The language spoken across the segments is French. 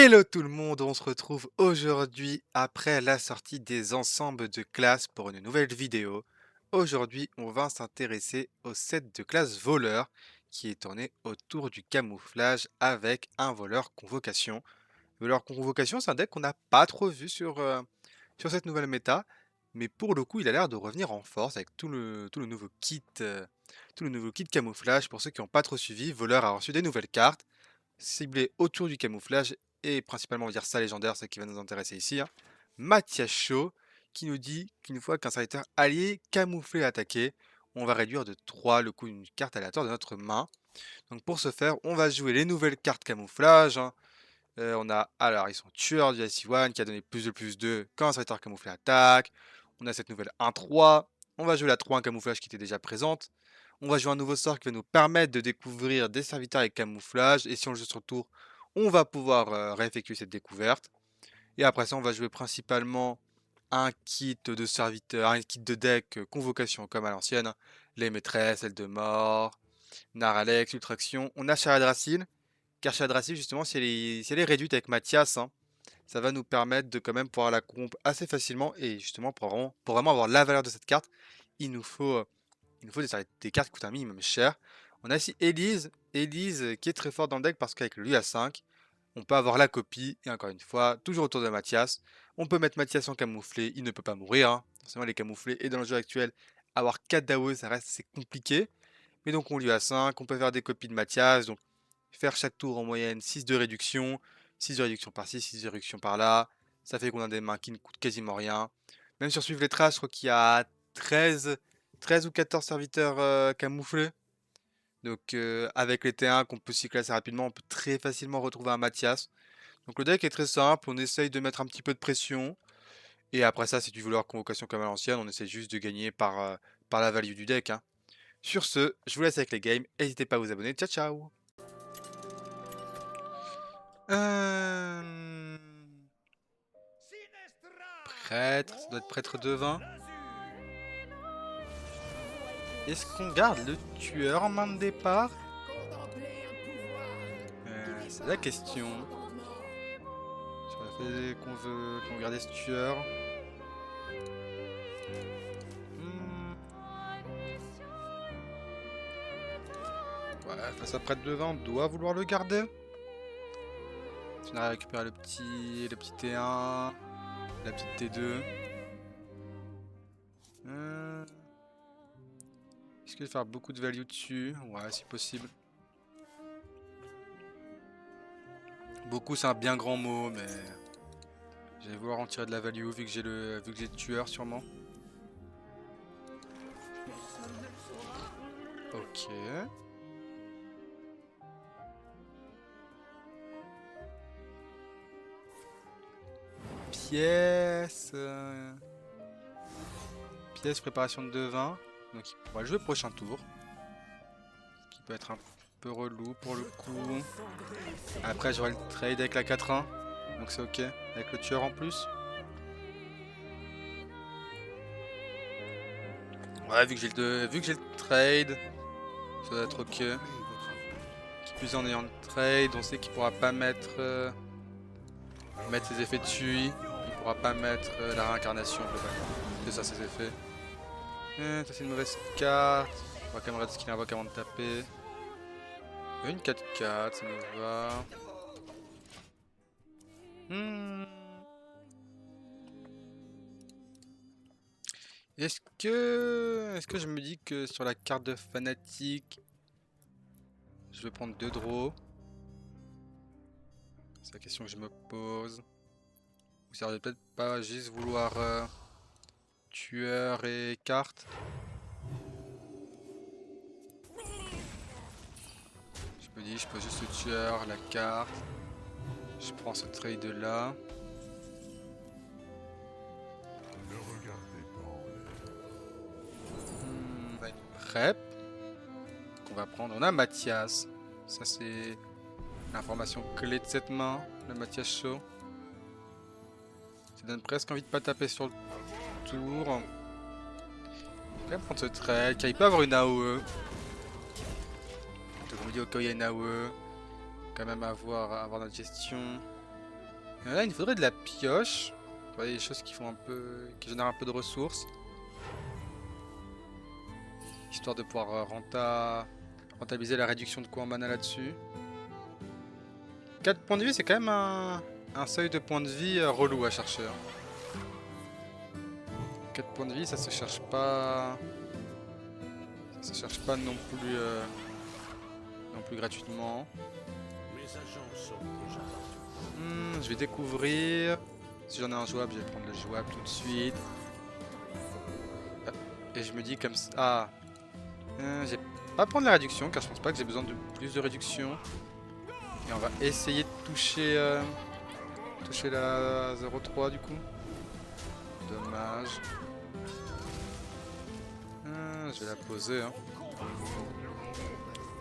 Hello tout le monde, on se retrouve aujourd'hui après la sortie des ensembles de classe pour une nouvelle vidéo. Aujourd'hui, on va s'intéresser au set de classe voleur qui est tourné autour du camouflage avec un voleur convocation. Voleur convocation, c'est un deck qu'on n'a pas trop vu sur cette nouvelle méta, mais pour le coup, il a l'air de revenir en force avec tout le nouveau kit, tout le nouveau kit camouflage. Pour ceux qui n'ont pas trop suivi, voleur a reçu des nouvelles cartes ciblé autour du camouflage et principalement on va dire ça légendaire, ce qui va nous intéresser ici, hein. Mathias Shaw qui nous dit qu'une fois qu'un serviteur allié camouflé est attaqué, on va réduire de 3 le coût d'une carte aléatoire de notre main. Donc pour ce faire, on va jouer les nouvelles cartes camouflage, hein. On a alors ils sont tueurs du IC1 qui a donné plus de 2 quand un serviteur camouflé attaque. On a cette nouvelle 1-3. On va jouer la 3-1 camouflage qui était déjà présente. On va jouer un nouveau sort qui va nous permettre de découvrir des serviteurs avec camouflage. Et si on le joue sur le tour, on va pouvoir réeffectuer cette découverte. Et après ça, on va jouer principalement un kit de serviteurs, un kit de deck convocation comme à l'ancienne, hein. Les maîtresses, celles de mort, Naralex, Ultraction. On a Sharadrasil, car Sharadrasil, justement, si elle est réduite avec Mathias, hein, ça va nous permettre de quand même pouvoir la comp assez facilement. Et justement, pour vraiment avoir la valeur de cette carte, il nous faut des cartes qui coûtent un minimum cher. On a ici Elise qui est très forte dans le deck parce qu'avec le UA5, on peut avoir la copie. Et encore une fois, toujours autour de Mathias. On peut mettre Mathias en camouflé, il ne peut pas mourir, hein. Forcément, les camouflés. Et dans le jeu actuel, avoir 4 DAO, ça reste assez compliqué. Mais donc on lui a 5, on peut faire des copies de Mathias, donc faire chaque tour en moyenne 6 de réduction, 6 de réduction par-ci, 6 de réduction par-là. Ça fait qu'on a des mains qui ne coûtent quasiment rien. Même sur Suivre les traces, je crois qu'il y a 13 ou 14 serviteurs camouflés. Donc avec les T1 qu'on peut cycler assez rapidement, on peut très facilement retrouver un Mathias. Donc le deck est très simple, on essaye de mettre un petit peu de pression. Et après ça, c'est du vouloir convocation comme à l'ancienne, on essaie juste de gagner par la value du deck, hein. Sur ce, je vous laisse avec les games, n'hésitez pas à vous abonner, ciao ciao. Euh... Prêtre, ça doit être prêtre devin. Est-ce qu'on garde le tueur en main de départ? C'est la question. Sur le fait qu'on gardait ce tueur. Hmm. Ouais, face à prêtre devin, on doit vouloir le garder. Si on a récupéré le petit T1, la petite T2. Est-ce que je vais faire beaucoup de value dessus? Ouais, si possible. Beaucoup, c'est un bien grand mot, mais je vais vouloir en tirer de la value vu que j'ai le tueur sûrement. Ok. Pièce. Pièce, préparation de devin. Donc il pourra le jouer prochain tour. Ce qui peut être un peu relou pour le coup. Après j'aurai le trade avec la 4-1. Donc c'est ok. Avec le tueur en plus. Ouais, vu que j'ai le trade, ça doit être ok. Qui plus en ayant le trade, on sait qu'il pourra pas mettre ses effets dessus. Il pourra pas mettre la réincarnation globalement. C'est ça ses effets. Ça c'est une mauvaise carte. On va quand même regarder ce qu'il invoque avant de taper. Une 4-4, ça nous va. Est-ce que je me dis que sur la carte de fanatique, je vais prendre 2 draws? C'est la question que je me pose. Ou ça aurait peut-être pas juste vouloir tueur et carte. Je me dis, je pose juste le tueur, la carte. Je prends ce trade là. On a une prep qu'on va prendre. On a Mathias. Ça c'est l'information clé de cette main, le Mathias Shaw. Ça donne presque envie de pas taper sur le tour. Je vais quand même prendre ce trade, car il peut avoir une AOE. Donc on me dit au cas où il y a une AOE, quand même avoir notre gestion. Là, il nous faudrait de la pioche. Ouais, des choses qui font un peu, qui génèrent un peu de ressources. Histoire de pouvoir rentabiliser la réduction de coût en mana là-dessus. 4 points de vie, c'est quand même un seuil de points de vie relou à chercher. 4 points de vie, ça se cherche pas. Ça se cherche pas non plus gratuitement. Je vais découvrir. Si j'en ai un jouable, je vais prendre le jouable tout de suite. Et je me dis comme ça. Ah, je vais pas prendre la réduction car je pense pas que j'ai besoin de plus de réduction. Et on va essayer de toucher la 0,3 du coup. Dommage. Je vais la poser. Hein.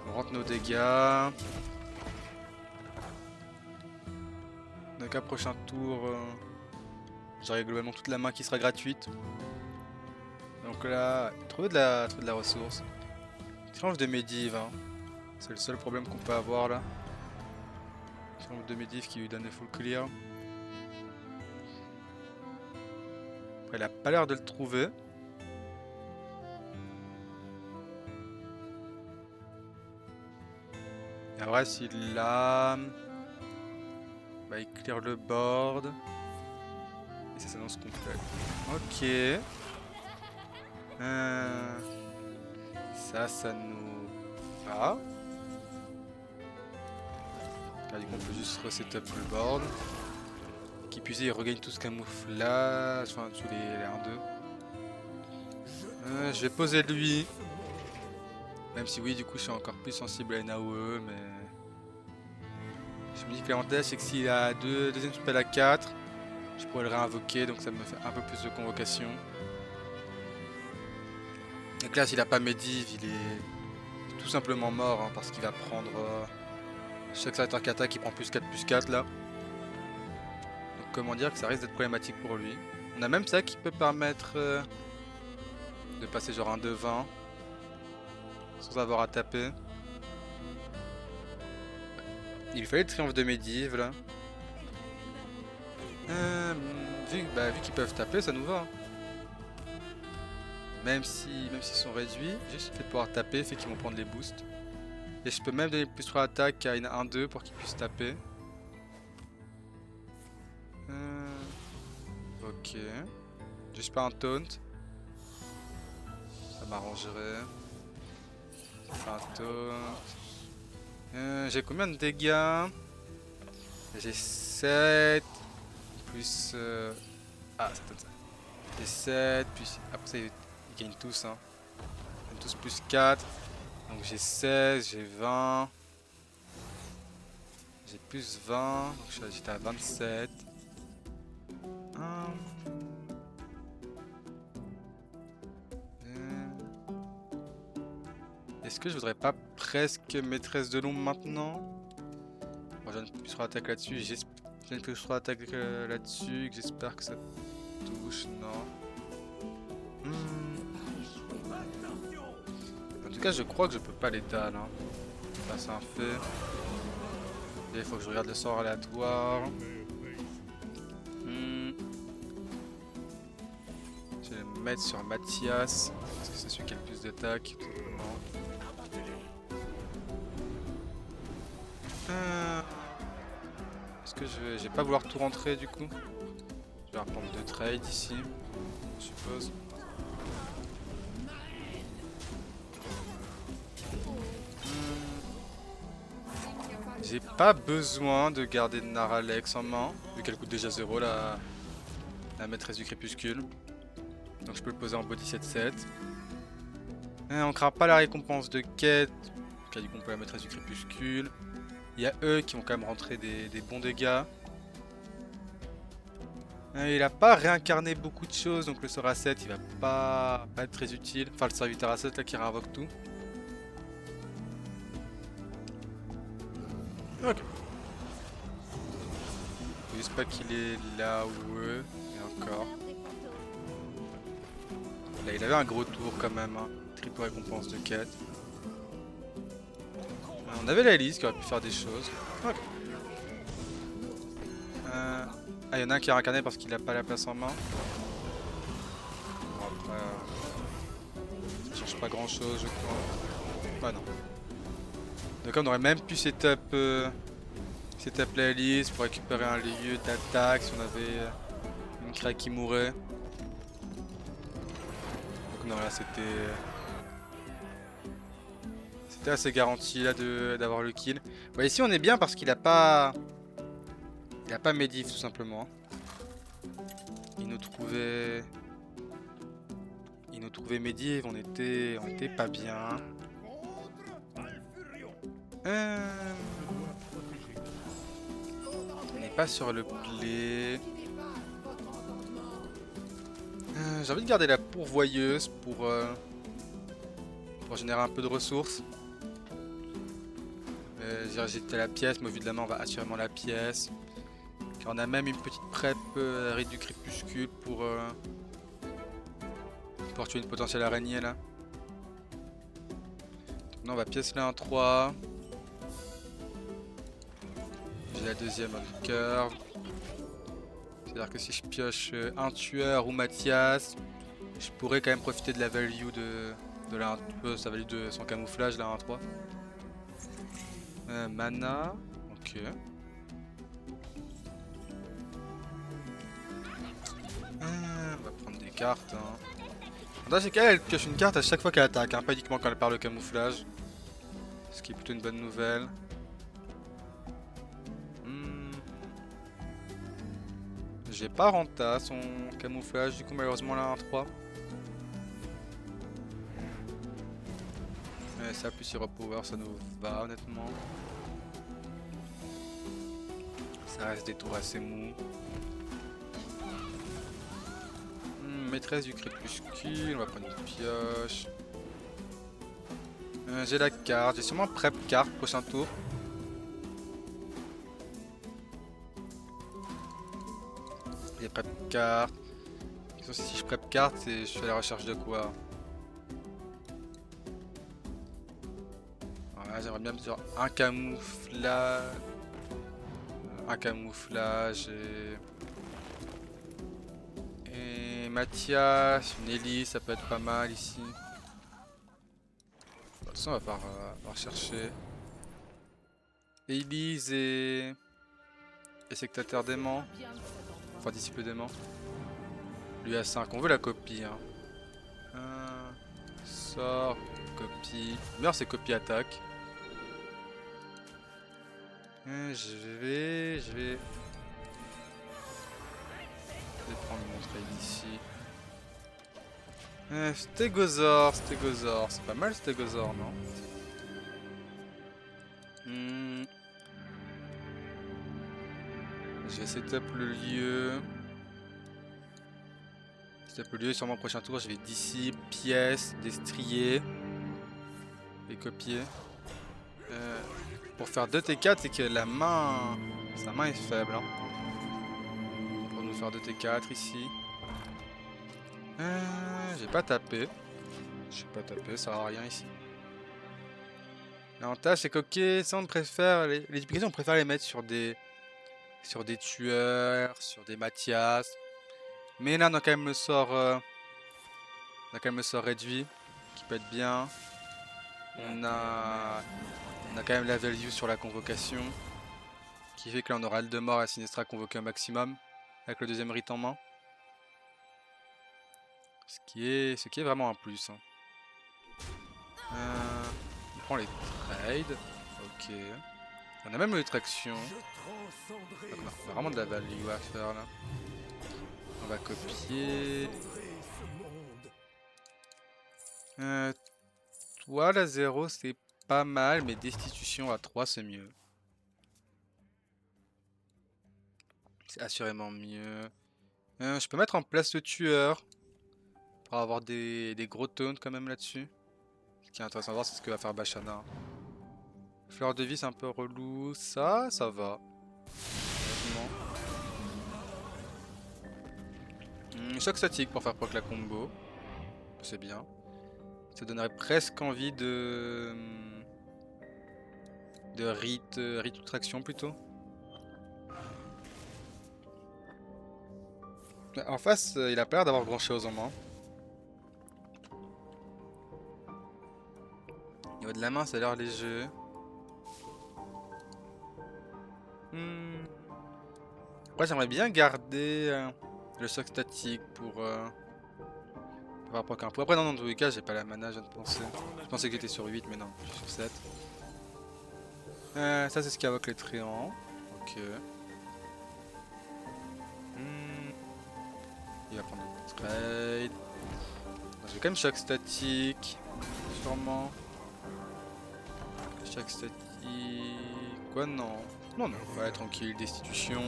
On rentre nos dégâts. Donc à prochain tour, j'aurai globalement toute la main qui sera gratuite. Donc là, trouver de la ressource. Échange de médive, hein. C'est le seul problème qu'on peut avoir là. Échange de médive qui lui donne des full clear. Après, il a pas l'air de le trouver. Et après, s'il l'a, bah, il clear le board. Et ça s'annonce complet. Ok. Ça nous va. Là, du coup, on peut juste reset up le board. Qui plus est, il regagne tout ce camouflage. Enfin, tous les 1-2. Je vais poser lui. Même si, oui, du coup, je suis encore plus sensible à une AOE, mais. Je me dis que l'avantage, c'est que s'il a deuxième spell à 4, je pourrais le réinvoquer, donc ça me fait un peu plus de convocation. Donc là, s'il a pas Medivh, il est tout simplement mort, hein, parce qu'il va prendre chaque attaque attaque, il prend +4/+4 là. Donc comment dire que ça risque d'être problématique pour lui. On a même ça qui peut permettre de passer genre un 2-20 sans avoir à taper. Il fallait le triomphe de Medivh là. Vu qu'ils peuvent taper, ça nous va. Hein. Même s'ils sont réduits, juste le fait de pouvoir taper fait qu'ils vont prendre les boosts. Et je peux même donner plus 3 attaques à une 1-2 pour qu'ils puissent taper. Ok. Juste pas un taunt. Ça m'arrangerait. Pas un taunt. J'ai combien de dégâts? J'ai 7. Plus... Ah, ça donne ça. J'ai 7, plus... Après ça, ils gagnent tous, hein. Ils gagnent tous plus 4. Donc j'ai 16, j'ai 20. J'ai plus 20. Donc j'étais à 27. Est-ce que je voudrais pas presque maîtresse de l'ombre maintenant? Bon, j'ai une plus sur attaque là-dessus. J'ai une plus sur attaque là-dessus. J'espère que ça touche. Non. En tout cas, je crois que je peux pas les dalle. Hein. Ça, c'est un fait. Et il faut que je regarde le sort aléatoire. Je vais le mettre sur Mathias. Parce que c'est celui qui a le plus d'attaque. Tout simplement. Est-ce que je vais pas vouloir tout rentrer du coup? Je vais reprendre 2 trades ici, je suppose. J'ai pas besoin de garder Naralex en main, vu qu'elle coûte déjà 0 la maîtresse du crépuscule. Donc je peux le poser en body 7-7. On craint pas la récompense de quête, car du coup on peut la maîtresse du crépuscule. Il y a eux qui vont quand même rentrer des bons dégâts. Il a pas réincarné beaucoup de choses, donc le sort à 7 il va pas être très utile. Enfin le serviteur à 7 là qui réinvoque tout. Ok. Faut juste pas qu'il est là où eux, et encore. Là il avait un gros tour quand même, hein. Triple récompense de quête. On avait la liste qui aurait pu faire des choses. Ok. Ah, il y en a un qui a incarné parce qu'il a pas la place en main. Bon, après, ça change pas grand chose, je crois. Ah non. Donc on aurait même pu setup la liste pour récupérer un lieu d'attaque si on avait une craque qui mourait. Donc non, là c'était assez garanti là d'avoir le kill. Bon, ici on est bien parce il a pas Medivh tout simplement. Il nous trouvait Medivh, on était pas bien. On n'est pas sur le play. J'ai envie de garder la pourvoyeuse pour générer un peu de ressources. J'ai jeté la pièce, mais au vu de la main, on va assurément la pièce. Car on a même une petite prep rite du crépuscule pour tuer une potentielle araignée là. Donc, on va pièce là un 3. J'ai la deuxième en cœur. C'est-à-dire que si je pioche un tueur ou Mathias, je pourrais quand même profiter de la value de la sa value de son camouflage là 1-3. Mana, ok. On va prendre des cartes. L'avantage c'est qu'elle pioche une carte à chaque fois qu'elle attaque, pas uniquement quand elle perd le camouflage. Ce qui est plutôt une bonne nouvelle. J'ai pas Renta son camouflage, du coup malheureusement là 1-3. Mais ça plus Hero Power, ça nous va honnêtement. Ça reste des tours assez mous. Maîtresse du crépuscule, on va prendre une pioche. J'ai la carte, j'ai sûrement prep carte prochain tour. J'ai prep carte. Si je prep carte, je suis à la recherche de quoi? Voilà, j'aimerais bien sur un camouflage. Un camouflage et Mathias, une Ellie, ça peut être pas mal ici. De toute façon, on va falloir chercher. Elise et sectateur dément. Enfin, disciple dément. Lui a 5, on veut la copie. Hein. Sort, copie. Meilleur c'est copie attaque. Je vais prendre mon trade ici. Stégosaure, c'est pas mal Stégosaure, non? Je vais setup le lieu. Setup le lieu, sur mon prochain tour, je vais d'ici, pièce, destrier et copier. Pour faire 2 T4, c'est que sa main est faible. Hein. Pour nous faire 2 T4 ici. J'ai pas tapé. Ça sert à rien ici. L'avantage c'est qu'ok, ça on préfère. Les duplications on préfère les mettre sur des tueurs, sur des Mathias. Mais là on a quand même le sort. Réduit. Qui peut être bien. On a quand même la value sur la convocation. Qui fait que là on aura le de mort à Sinistra convoqué au maximum. Avec le deuxième rite en main. Ce qui est vraiment un plus. Hein. On prend les trades. Ok. On a même le traction. On a vraiment de la value à faire là. On va copier. Toi la 0 c'est pas mal, mais destitution à 3 c'est mieux. C'est assurément mieux. Je peux mettre en place le tueur. Pour avoir des gros taunts quand même là-dessus. Ce qui est intéressant à voir, c'est ce que va faire Bashana. Fleur de vie, c'est un peu relou. Ça va. Choc statique pour faire proc la combo. C'est bien. Ça donnerait presque envie de rite ou traction plutôt. En face, il a pas l'air d'avoir grand chose en main. Au niveau de la main, ça a l'air léger. Après, j'aimerais bien garder le choc statique pour avoir proc un peu. Après, non, dans tous les cas, j'ai pas la mana, je viens de penser. Je pensais que j'étais sur 8, mais non, je suis sur 7. Ça, c'est ce qui invoque les tréants. Ok. Il va prendre le trade. Je vais quand même choc statique. Sûrement. Choc statique. Quoi, non. Non, non, ouais, tranquille, destitution.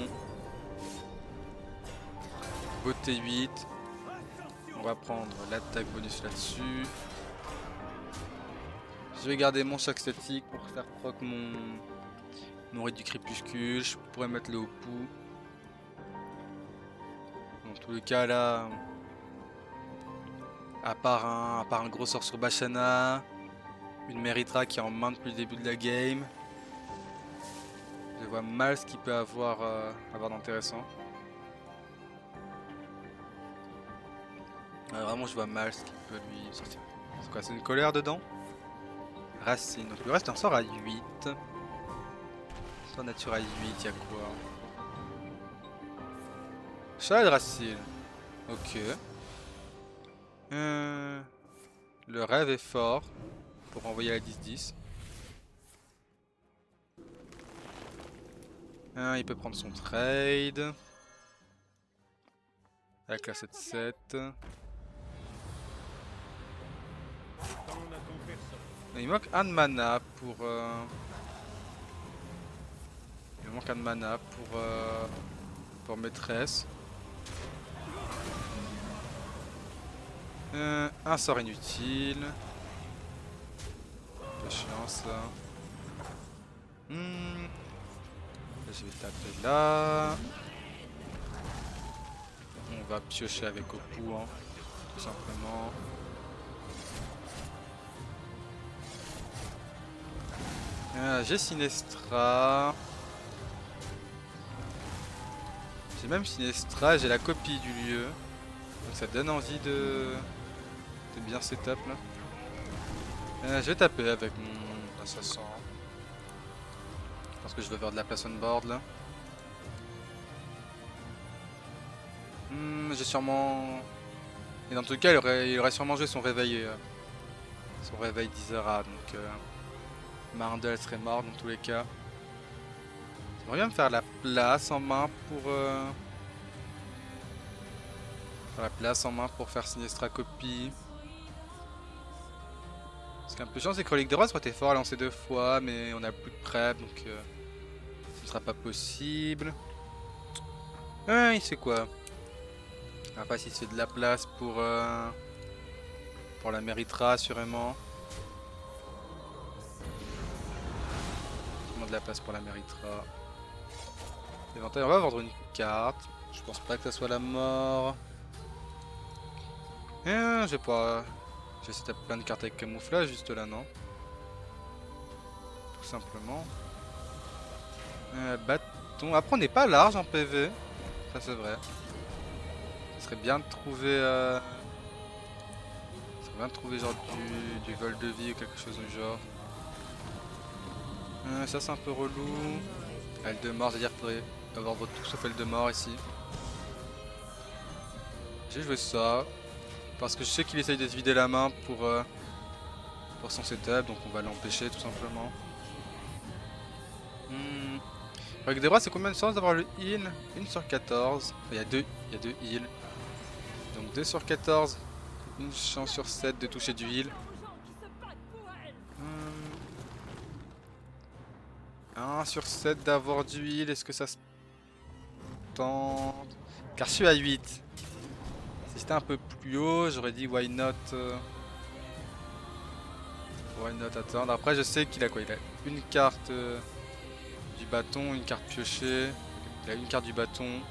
Beauté 8. On va prendre l'attaque bonus là-dessus. Je vais garder mon choc statique pour faire proc mon raid du crépuscule. Je pourrais mettre le Hopu. Dans tous les cas là, à part un gros sort sur Bashana, une Meritra qui est en main depuis le début de la game, je vois mal ce qu'il peut avoir d'intéressant. Vraiment je vois mal ce qu'il peut lui sortir. C'est quoi, c'est une colère dedans? Racine, donc le reste un sort à 8. Sort nature à 8, y'a quoi? Chat de racine. Ok. Le rêve est fort pour envoyer la 10-10. Il peut prendre son trade. Avec la 7-7. Il manque un de mana pour... Il manque un de mana pour maîtresse. Un sort inutile. C'est chiant ça. Je vais taper là. On va piocher avec Hopu, hein, tout simplement. J'ai Sinestra. J'ai même Sinestra, j'ai la copie du lieu. Donc ça donne envie de bien setup là. Je vais taper avec mon assassin. Je pense que je vais faire de la place on board là. J'ai sûrement... Et dans tout cas, il aurait sûrement joué son réveil d'Isera, donc Marindel serait mort dans tous les cas. J'aimerais bien me faire la place en main pour faire Sinestra copie. Ce qui est un peu chiant, c'est que Relique de Roi aurait été fort à lancer 2 fois, mais on a plus de prep, donc ce ne sera pas possible. Il sait quoi? On va pas s'il se fait de la place pour la Meritra, assurément. De la place pour la Meritra. Éventail, on va vendre une carte. Je pense pas que ça soit la mort. Je vais pas. Je vais essayer de taper plein de cartes avec camouflage juste là, non? Tout simplement. Bâton. Après, on n'est pas large en PV. Ça, c'est vrai. Ce serait bien de trouver. Ça serait bien de trouver genre du vol de vie ou quelque chose du genre. Ça, c'est un peu relou. Elle de mort, c'est-à-dire qu'il faudrait avoir tout sauf elle de mort ici. J'ai joué ça. Parce que je sais qu'il essaye de se vider la main pour son setup, donc on va l'empêcher tout simplement. Avec des rois, c'est combien de chances d'avoir le heal? 1 sur 14. Enfin, il y a 2 heals. Donc 2 sur 14. Une chance sur 7 de toucher du heal. 1 sur 7 d'avoir du heal. Est-ce que ça se tente? Car je suis à 8. Si c'était un peu plus haut, j'aurais dit why not. Why not attendre. Après, je sais qu'il a quoi? Il a une carte du bâton, une carte piochée. Il a une carte du bâton.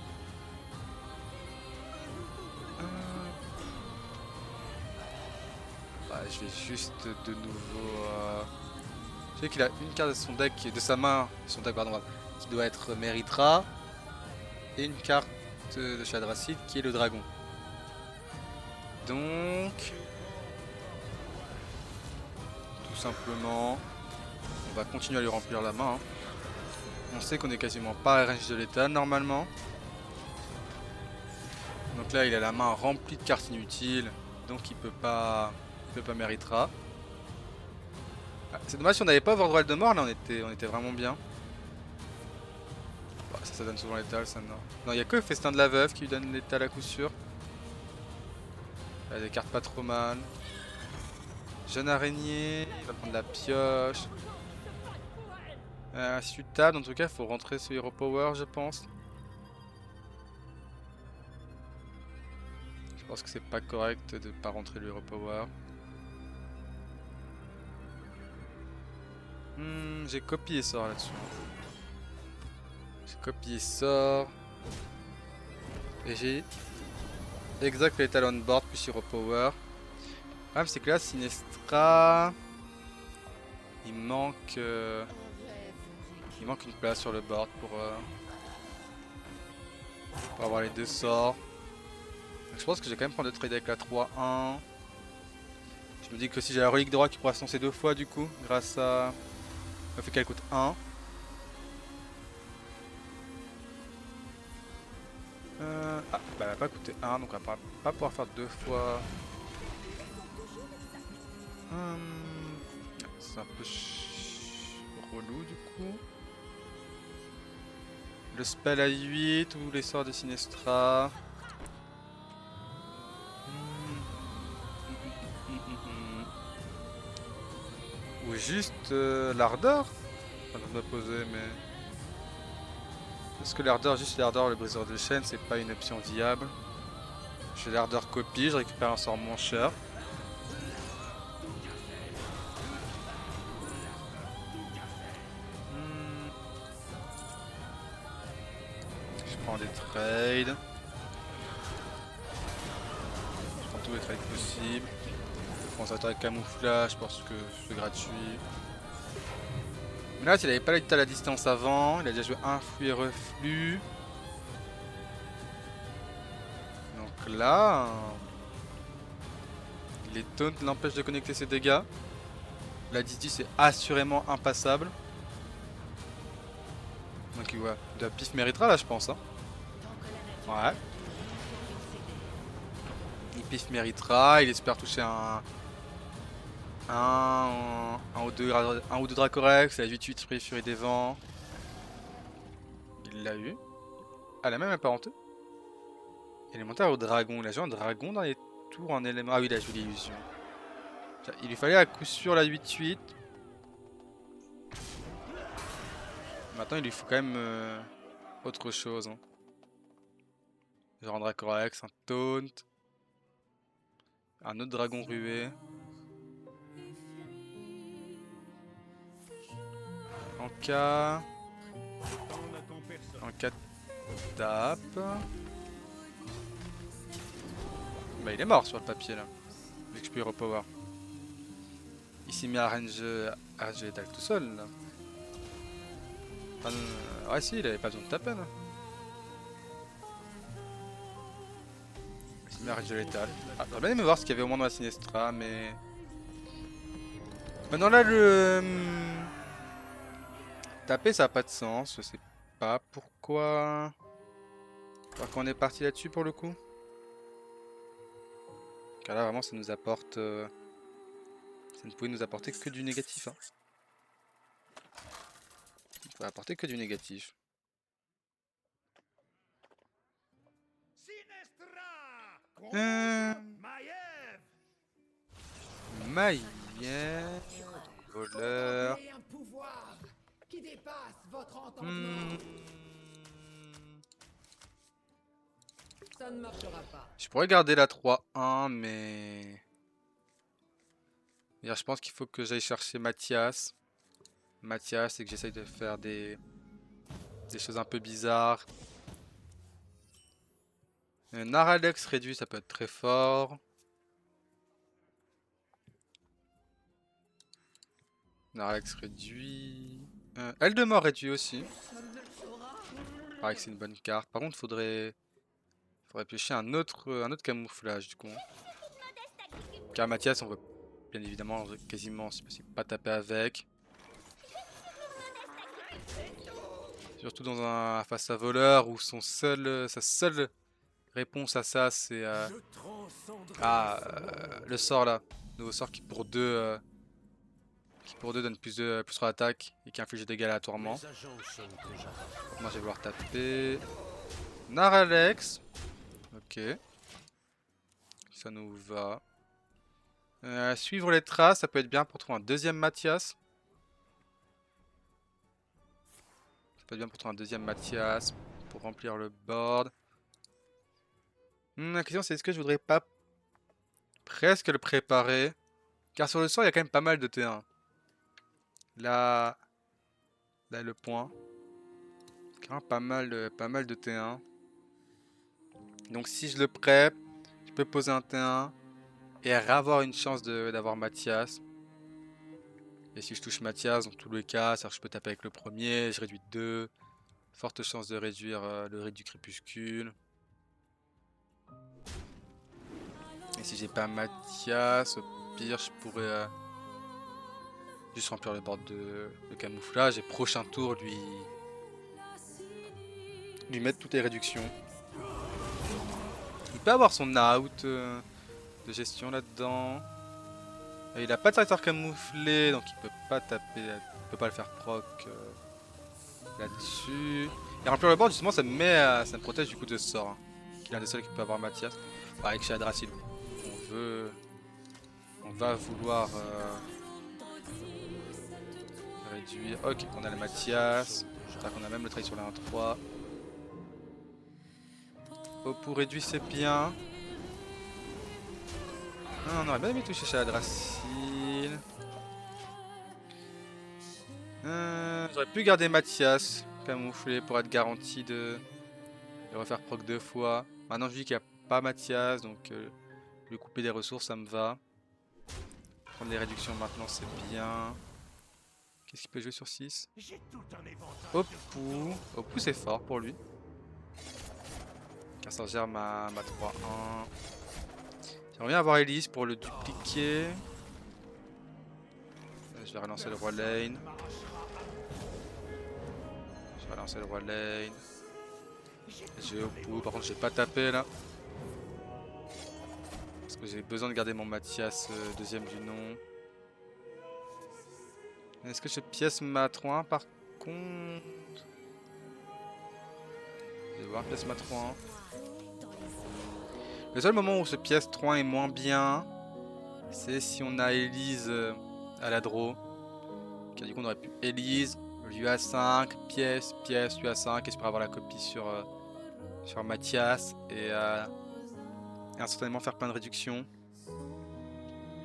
Je vais juste de nouveau. Je sais qu'il a une carte de son deck, de sa main, son deck pardon, qui doit être Meritra. Et une carte de Shadrasid qui est le dragon. Donc, tout simplement, on va continuer à lui remplir la main. Hein. On sait qu'on est quasiment pas à range de l'état normalement. Donc là, il a la main remplie de cartes inutiles, donc il peut pas Méritra. Ah, c'est dommage si on n'avait pas Overdraw de mort, là on était vraiment bien. Bah, ça donne souvent l'étal, ça non. Non, il y a que Festin de la Veuve qui lui donne l'étal à coup sûr. Il a des cartes pas trop mal. Jeune araignée, il va prendre la pioche. Si tu tables, en tout cas, il faut rentrer ce Hero Power, je pense. Je pense que c'est pas correct de pas rentrer le Hero Power. J'ai copié sort là-dessus. J'ai copié sort. Et j'ai exact les talons board plus Hero Power. Le problème c'est que là, Sinestra. Il manque une place sur le board pour avoir les deux sorts. Donc, je pense que je vais quand même prendre le trade avec la 3-1. Je me dis que si j'ai la relique de roi qui pourra se lancer 2 fois du coup, grâce à le fait qu'elle coûte 1. Ah, bah elle va pas coûter 1, donc on va pas pouvoir faire 2 fois. C'est un peu relou du coup. Le spell à 8 ou les sorts de Sinestra. Ou juste l'ardeur. Enfin, de me poser, mais. Est-ce que l'ardeur, juste l'ardeur, le briseur de chaîne, c'est pas une option viable? J'ai l'ardeur copie, je récupère un sort moins cher. Je prends des trades. Je prends tous les trades possibles. Je prends ça avec camouflage parce que c'est gratuit. Mais là, s'il avait pas l'état à la distance avant, il a déjà joué un flux et reflux. Donc là, les taunts l'empêchent de connecter ses dégâts. La 10-10 est assurément impassable. Donc ouais, de la pif méritera là je pense. Hein. Ouais. Il pif méritera, il espère toucher un ou deux Dracorex, la 8-8 Esprit Furie des Vents. Il l'a eu. Ah, la même apparenté. Élémentaire au dragon. Il a joué un dragon dans les tours en élément. Ah oui, il a joué l'illusion. Il lui fallait à coup sûr la 8-8. Maintenant, il lui faut quand même autre chose. Hein. Genre un Dracorex, un Taunt. Un autre dragon rué. En cas de tape. Bah il est mort sur le papier là. Vu que je peux y repower. Il s'est mis à range létal tout seul là. Enfin, ouais si, il avait pas besoin de taper là. Il s'est mis à range létal. Ah, j'aurais bien aimé voir ce qu'il y avait au moins dans la Sinestra mais... Maintenant là le... Taper ça a pas de sens, je sais pas pourquoi... Pourquoi on est parti là-dessus pour le coup. Car là vraiment ça nous apporte... Ça ne pouvait nous apporter que du négatif. Hein. Ça ne pouvait apporter que du négatif. Maïev, voleur. Ça ne marchera pas. Je pourrais garder la 3-1, mais... Je pense qu'il faut que j'aille chercher Mathias. Mathias et que j'essaye de faire des choses un peu bizarres. Naralex réduit, ça peut être très fort. Naralex réduit. Eldemort réduit aussi. Pareil que c'est une bonne carte. Par contre, faudrait Faudrait piocher un autre camouflage du coup. Car Mathias, on veut bien évidemment quasiment si possible pas taper avec. Surtout dans un face à voleur où sa seule réponse à ça c'est le sort là. Nouveau sort qui pour deux donne plus sur l'attaque et qui inflige des dégâts aléatoirement. Moi je vais vouloir taper. Naralex. Ok. Ça nous va. Suivre les traces, ça peut être bien pour trouver un deuxième Mathias. Ça peut être bien pour trouver un deuxième Mathias. Pour remplir le board. La question c'est est-ce que je voudrais pas presque le préparer. Car sur le sort il y a quand même pas mal de T1. Là est le point. Quand même pas mal de T1. Donc si je le prep, je peux poser un T1 et avoir une chance d'avoir Mathias. Et si je touche Mathias, dans tous les cas, je peux taper avec le premier, je réduis de 2. Forte chance de réduire le rythme du crépuscule. Et si j'ai pas Mathias, au pire je pourrais juste remplir le board de camouflage et prochain tour lui mettre toutes les réductions. Il peut avoir son out de gestion là-dedans. Il a pas de tracteur camouflé, donc il peut pas taper, il peut pas le faire proc là-dessus. Et remplir le board, justement, ça me protège du coup de ce sort. Hein, qu'il est un des seuls qui peut avoir Mathias. Enfin, avec Shadrasil, on va vouloir réduire. Ok, on a le Mathias. C'est-à-dire qu'on a même le trade sur la 1-3. Pour réduire c'est bien. Ah, on aurait bien aimé toucher Shadrasil. J'aurais pu garder Mathias camouflé pour être garanti de refaire proc 2 fois. Maintenant je dis qu'il n'y a pas Mathias, donc lui couper des ressources ça me va. Prendre les réductions maintenant c'est bien. Qu'est-ce qu'il peut jouer sur 6? Opou. Opou c'est fort pour lui. Car ça gère ma 3-1. J'aimerais bien avoir Elise pour le dupliquer. Je vais relancer le roi lane. J'ai Opou, par contre j'ai pas tapé là. Parce que j'ai besoin de garder mon Mathias deuxième du nom. Est-ce que je pièce ma 3-1 par contre? Je vais voir pièce ma 3-1. Le seul moment où ce pièce 3 est moins bien, c'est si on a Elise à la draw. Car du coup on aurait pu Elise, lui à 5, pièce, lui à 5, et je pourrais avoir la copie sur Mathias et instantanément faire plein de réductions.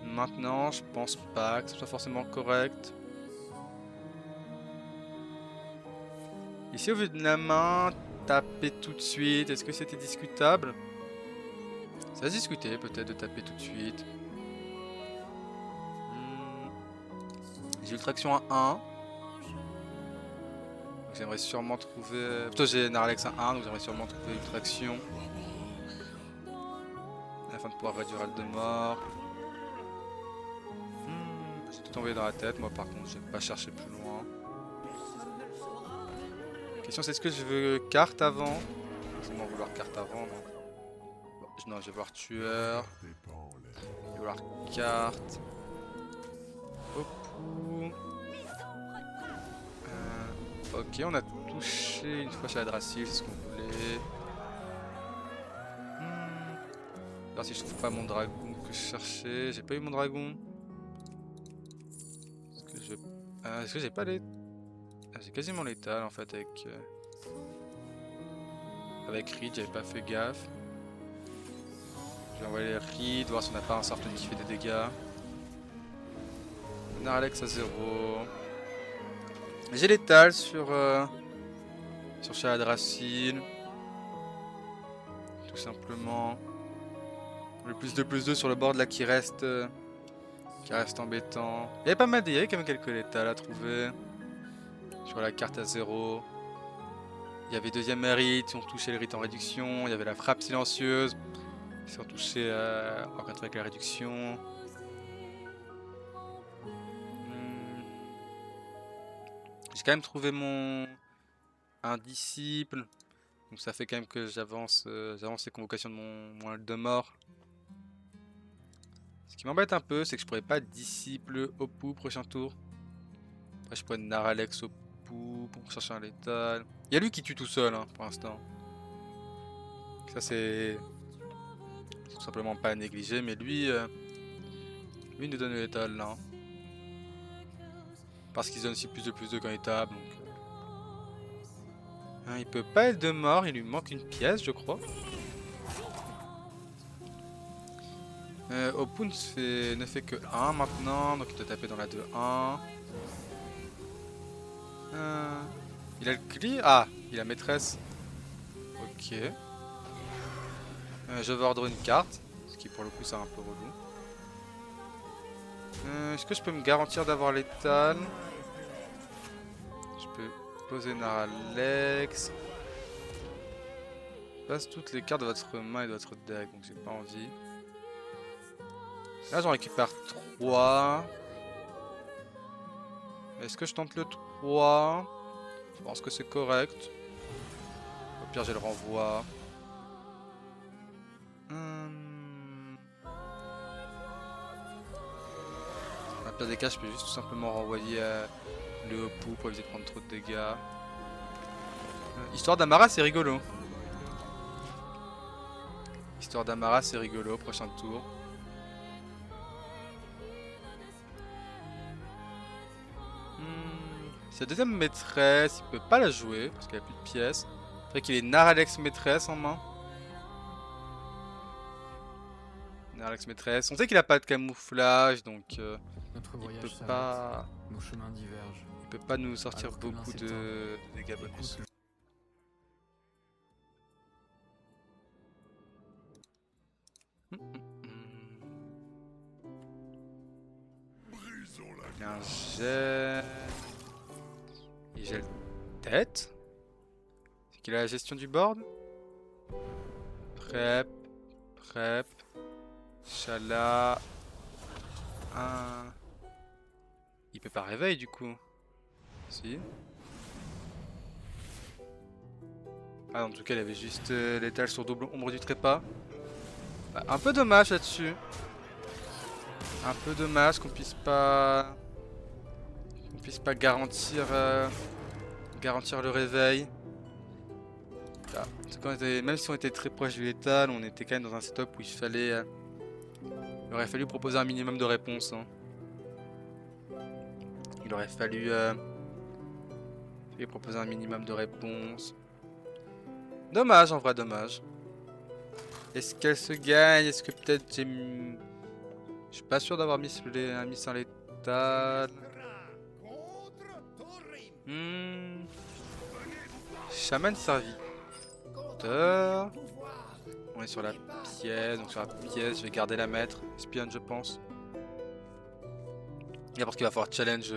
Maintenant je pense pas que ce soit forcément correct. Ici au vu de la main, taper tout de suite, est-ce que c'était discutable? Ça se discuter peut-être de taper tout de suite. J'ai Ultraction à 1. J'aimerais sûrement trouver... Plutôt j'ai Naralex à 1, donc j'aimerais sûrement trouver Ultraction. Afin de pouvoir réduire Aldemort. J'ai tout envoyé dans la tête, moi par contre je vais pas chercher plus loin. La question c'est est-ce que je veux carte avant? C'est bon vouloir carte avant, non? Non, je vais voir tueur. Je vais vouloir carte. Opou. Ok, on a touché une fois chez Adrasil, c'est ce qu'on voulait. Alors si je trouve pas mon dragon que je cherchais, j'ai pas eu mon dragon. Est-ce que j'ai pas les... j'ai quasiment l'étal en fait avec Reed, j'avais pas fait gaffe. Je vais envoyer Reed, voir si on n'a pas un sort qui fait des dégâts. Naralex à 0. J'ai l'étal sur Shadrasil. Tout simplement. Le +2/+2 sur le board là qui reste embêtant. Il y avait pas mal il y avait quand même quelques létals à trouver. Sur la carte à 0. Il y avait deuxième rite, on touchait le rite en réduction. Il y avait la frappe silencieuse, si on touchait en contre avec la réduction. J'ai quand même trouvé un disciple. Donc ça fait quand même que j'avance les convocations de mon Eldemort. Ce qui m'embête un peu, c'est que je pourrais pas disciple Opou prochain tour. Après je pourrais Naralex Opou pour chercher un létal. Il y a lui qui tue tout seul hein, pour l'instant. Ça c'est tout simplement pas à négliger, mais lui nous donne le létal là. Parce qu'il donne aussi plus de quand il tape, donc... Hein, il peut pas être de mort, il lui manque une pièce je crois. Opun ne fait que 1 maintenant, donc il doit taper dans la 2-1. Il a le clear. Ah, il a maîtresse. Ok. Je vais ordre une carte, ce qui pour le coup c'est un peu relou. Est-ce que je peux me garantir d'avoir l'étal? Je peux poser Naralex. Je passe toutes les cartes de votre main et de votre deck, donc j'ai pas envie. Là j'en récupère 3. Est-ce que je tente le 3? Je pense que c'est correct. Au pire j'ai le renvoi. À la place des cas, je peux juste tout simplement renvoyer le Opou pour éviter de prendre trop de dégâts. Histoire d'Amara, c'est rigolo. Histoire d'Amara, c'est rigolo. Prochain tour. C'est la deuxième maîtresse. Il peut pas la jouer parce qu'il a plus de pièces. Faudrait qu'il ait Naralex maîtresse en main. Naralex maîtresse. On sait qu'il a pas de camouflage donc Notre il voyage peut s'arrête. pas. Nos chemins divergent. Il peut pas nous sortir Alors que l'un beaucoup s'éteint, de dégâts bonus. Écoute Il y a un jet. Il gèle tête. C'est qu'il a la gestion du board. Prep. Prep. Chala. Il peut pas réveiller du coup. Si. Ah, en tout cas, il avait juste l'étal sur double ombre du trépas. Bah, un peu dommage là-dessus. Un peu dommage qu'on puisse pas garantir garantir le réveil. Là, même si on était très proche du létal, on était quand même dans un setup où il aurait fallu proposer un minimum de réponses. Hein. Il aurait fallu proposer un minimum de réponses. Dommage, en vrai, dommage. Est-ce qu'elle se gagne? Est-ce que peut-être j'ai... Je suis pas sûr d'avoir mis un létal. Chaman serviteur. On est sur la pièce, donc sur la pièce, je vais garder la maître. Espionne, je pense. Et parce qu'il va falloir challenge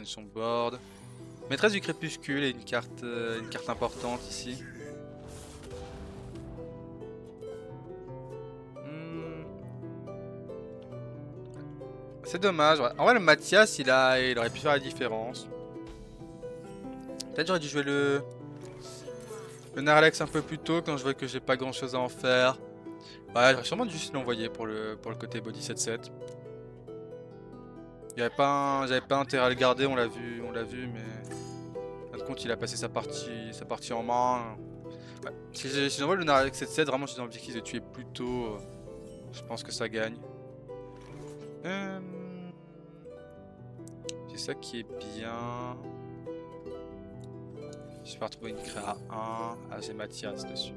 son board. Maîtresse du crépuscule et une carte importante ici. C'est dommage. Ouais. En vrai, le Mathias, il aurait pu faire la différence. Peut-être j'aurais dû jouer le Naralex un peu plus tôt quand je vois que j'ai pas grand chose à en faire. Ouais, j'aurais sûrement dû juste l'envoyer pour le côté body 7-7. J'avais pas intérêt à le garder, on l'a vu, mais en fin de compte il a passé sa partie en main. Ouais. Si j'envoie le Naralex 7-7, vraiment j'ai dans l'objectif de tuer plus tôt. Je pense que ça gagne. C'est ça qui est bien. Je vais retrouver une créa 1. Ah, j'ai Mathias dessus.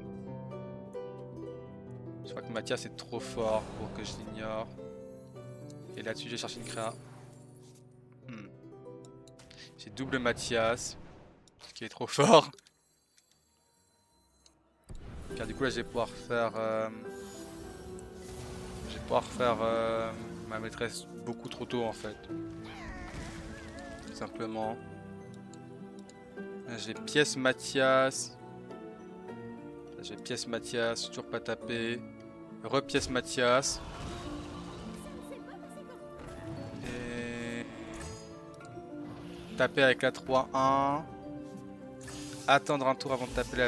Je crois que Mathias est trop fort pour que je l'ignore. Et là-dessus, j'ai cherché une créa. J'ai double Mathias. Ce qui est trop fort. Car du coup, là, je vais pouvoir faire. Ma maîtresse beaucoup trop tôt en fait. Tout simplement. J'ai pièce Mathias. J'ai pièce Mathias, toujours pas tapé. Repièce Mathias. Et... taper avec la 3-1. Attendre un tour avant de taper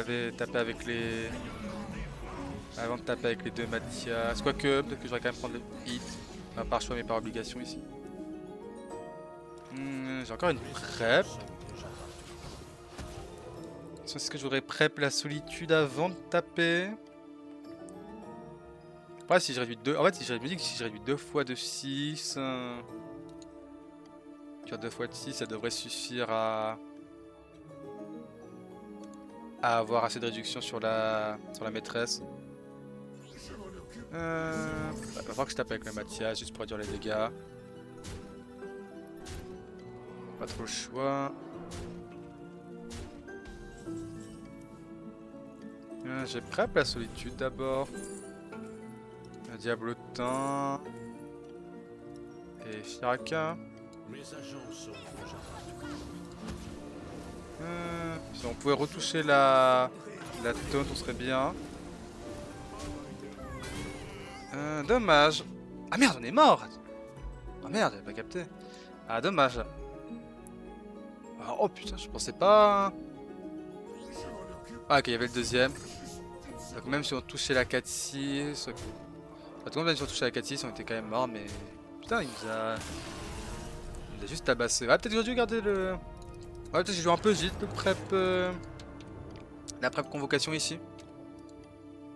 avec les... avant de taper avec les deux Mathias. Quoique, peut-être que je vais quand même prendre le hit. Enfin, par choix mais par obligation ici. J'ai encore une prep. Est-ce que j'aurais prep la solitude avant de taper? Ouais, si je réduis 2. En fait, si je me dis que si je réduis 2 fois de 6. Tu vois, 2 fois de 6, ça devrait suffire à avoir assez de réduction sur la maîtresse. Va falloir que je tape avec le Mathias juste pour réduire les dégâts. Pas trop le choix. J'ai prep la solitude d'abord. Le diablotin. Et Shiraka. Si on pouvait retoucher la taunt, on serait bien. Dommage. Ah merde, on est mort. Ah merde, j'avais pas capté. Ah dommage. Ah, oh putain, je pensais pas. Ah ok, il y avait le deuxième. Donc même si on touchait la 4-6... même si on touchait la 4-6, on était quand même mort, mais... Putain, il nous a juste tabassé. Ah, peut-être que j'aurais dû garder le... Ouais, peut-être que j'ai joué un peu vite, le prep... La prep convocation ici.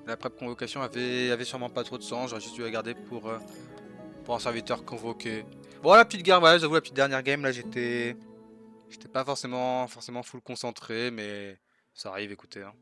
La prep convocation avait sûrement pas trop de sens, j'aurais juste dû la garder pour un serviteur convoqué. Bon, la petite guerre, ouais, j'avoue, la petite dernière game, là, j'étais pas forcément full concentré, mais ça arrive, écoutez, hein.